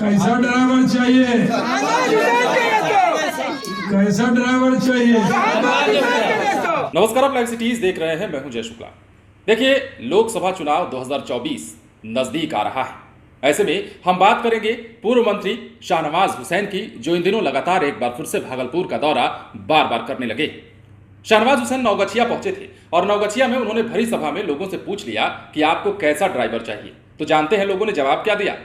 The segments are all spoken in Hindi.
कैसा ड्राइवर चाहिए? कैसा ड्राइवर चाहिए? नमस्कार, आप लाइव सिटीज देख रहे हैं। मैं हूं जय शुक्ला। देखिए, लोकसभा चुनाव 2024 नजदीक आ रहा है। ऐसे में हम बात करेंगे पूर्व मंत्री शाहनवाज हुसैन की, जो इन दिनों लगातार एक बार फिर से भागलपुर का दौरा बार बार करने लगे। शाहनवाज हुसैन नवगछिया पहुंचे थे और नवगछिया में उन्होंने भरी सभा में लोगों से पूछ लिया कि आपको कैसा ड्राइवर चाहिए। तो जानते हैं लोगों ने जवाब क्या दिया।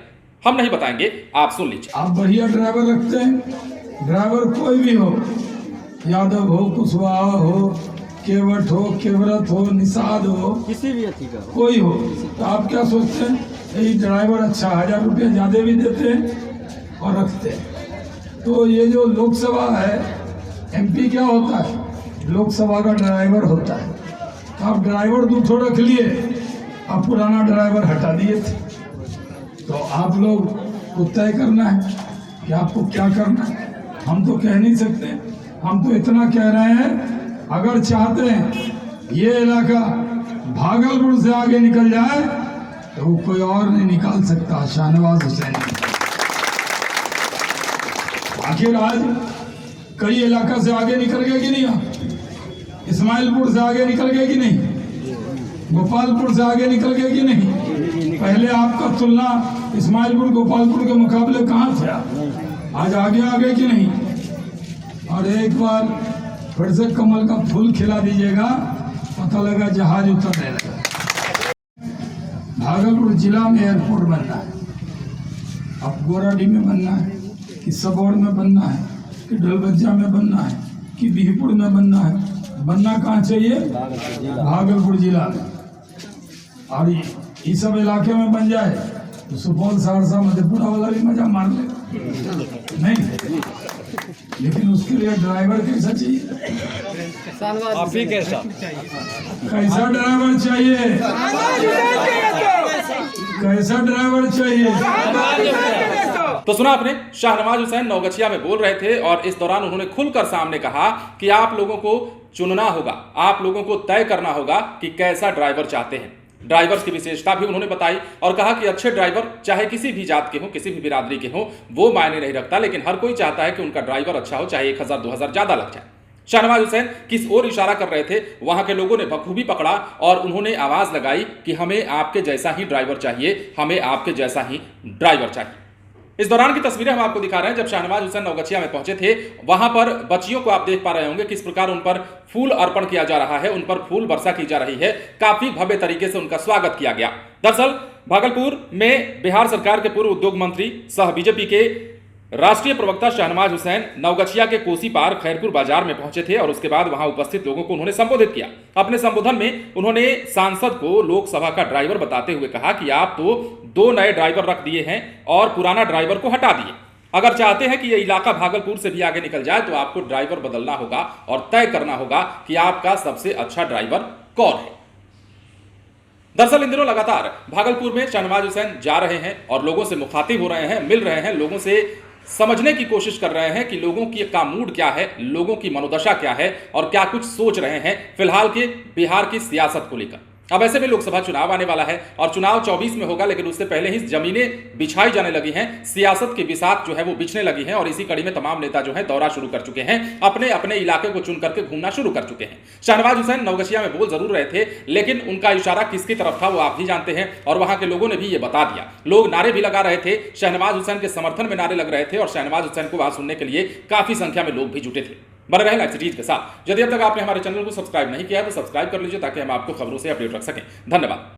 हम नहीं बताएंगे, आप सुन लीजिए। आप बढ़िया ड्राइवर रखते हैं। ड्राइवर कोई भी हो, यादव हो, कुशवाहा हो, केवट हो, केवरत हो, निषाद हो, किसी भी अच्छी का कोई हो, तो आप क्या सोचते हैं? यही ड्राइवर अच्छा, 1000 रुपये ज्यादा भी देते हैं और रखते हैं। तो ये जो लोकसभा है, एमपी क्या होता है? लोकसभा का ड्राइवर होता है। तो आप ड्राइवर दूठो रख लिए, आप पुराना ड्राइवर हटा दिए थे। तो आप लोग को तय करना है कि आपको क्या करना है। हम तो कह नहीं सकते। हम तो इतना कह रहे हैं, अगर चाहते हैं ये इलाका भागलपुर से आगे निकल जाए तो वो कोई और नहीं निकाल सकता, शाहनवाज हुसैन। आखिर आज कई इलाका से आगे निकल गए कि नहीं? इस्माइलपुर से आगे निकल गए कि नहीं? गोपालपुर से आगे निकल गए कि नहीं? पहले आपका तुलना इस्माइलपुर गोपालपुर के मुकाबले कहाँ थे? आज आगे आ गए कि नहीं? और एक बार फिर से कमल का फूल खिला दीजिएगा, पता लगा जहाज उतरने लगा। भागलपुर जिला में एयरपोर्ट बनना है। अब गोराडी में बनना है कि सबौर में बनना है कि डलबज्जा में बनना है कि बिहपुर में बनना है? बनना कहाँ चाहिए? भागलपुर जिला में। और ये सब इलाके में बन जाए तो सुपौल, सहरसा, मधेपुरा वाला भी मजा मार ले नहीं। लेकिन उसके लिए ड्राइवर कैसा चाहिए? आप ही कैसा कैसा ड्राइवर चाहिए? कैसा ड्राइवर चाहिए? तो सुना आपने, शाहनवाज हुसैन नवगछिया में बोल रहे थे और इस दौरान उन्होंने खुलकर सामने कहा कि आप लोगों को चुनना होगा, आप लोगों को तय करना होगा कि कैसा ड्राइवर चाहते हैं। ड्राइवर्स की विशेषता भी उन्होंने बताई और कहा कि अच्छे ड्राइवर चाहे किसी भी जात के हो, किसी भी बिरादरी के हो, वो मायने नहीं रखता, लेकिन हर कोई चाहता है कि उनका ड्राइवर अच्छा हो, चाहे 1000 2000 ज्यादा लग जाए। शाहनवाज हुसैन किस ओर इशारा कर रहे थे, वहां के लोगों ने बखूबी पकड़ा और उन्होंने आवाज लगाई कि हमें आपके जैसा ही ड्राइवर चाहिए, हमें आपके जैसा ही ड्राइवर चाहिए। इस दौरान की तस्वीरें हम आपको दिखा रहे हैं। जब शाहनवाज हुसैन नवगछिया में पहुंचे थे, वहां पर बच्चियों को आप देख पा रहे होंगे किस प्रकार उन पर फूल अर्पण किया जा रहा है, उन पर फूल वर्षा की जा रही है। काफी भव्य तरीके से उनका स्वागत किया गया। दरअसल भागलपुर में बिहार सरकार के पूर्व उद्योग मंत्री सह बीजेपी के राष्ट्रीय प्रवक्ता शाहनवाज हुसैन नवगछिया के कोसी पार खैरपुर बाजार में पहुंचे थे और उसके बाद वहां उपस्थित लोगों को उन्होंने संबोधित किया। अपने संबोधन में उन्होंने सांसद को लोकसभा का ड्राइवर बताते हुए कहा कि आप तो 2 नए ड्राइवर रख दिए हैं और पुराना ड्राइवर को हटा दिए। अगर चाहते हैं कि यह इलाका भागलपुर से भी आगे निकल जाए तो आपको ड्राइवर बदलना होगा और तय करना होगा कि आपका सबसे अच्छा ड्राइवर कौन है। दरअसल इन दिनों लगातार भागलपुर में शाहनवाज हुसैन जा रहे हैं और लोगों से मुखातिब हो रहे हैं, मिल रहे हैं, लोगों से समझने की कोशिश कर रहे हैं कि लोगों की का मूड क्या है, लोगों की मनोदशा क्या है और क्या कुछ सोच रहे हैं फिलहाल के बिहार की सियासत को लेकर। अब ऐसे में लोकसभा चुनाव आने वाला है और चुनाव 24 में होगा, लेकिन उससे पहले ही जमीनें बिछाई जाने लगी हैं, सियासत की बिसात जो है वो बिछने लगी है और इसी कड़ी में तमाम नेता जो है दौरा शुरू कर चुके हैं, अपने अपने इलाके को चुन करके घूमना शुरू कर चुके हैं। शाहनवाज हुसैन नवगछिया में बोल जरूर रहे थे, लेकिन उनका इशारा किसकी तरफ था वो आप भी जानते हैं और वहां के लोगों ने भी ये बता दिया। लोग नारे भी लगा रहे थे, शाहनवाज हुसैन के समर्थन में नारे लग रहे थे और शाहनवाज हुसैन को वहां सुनने के लिए काफी संख्या में लोग भी जुटे थे। बने रहे लाइव सिटीज के साथ। यदि अब तक आपने हमारे चैनल को सब्सक्राइब नहीं किया तो सब्सक्राइब कर लीजिए ताकि हम आपको खबरों से अपडेट रख सकें। धन्यवाद।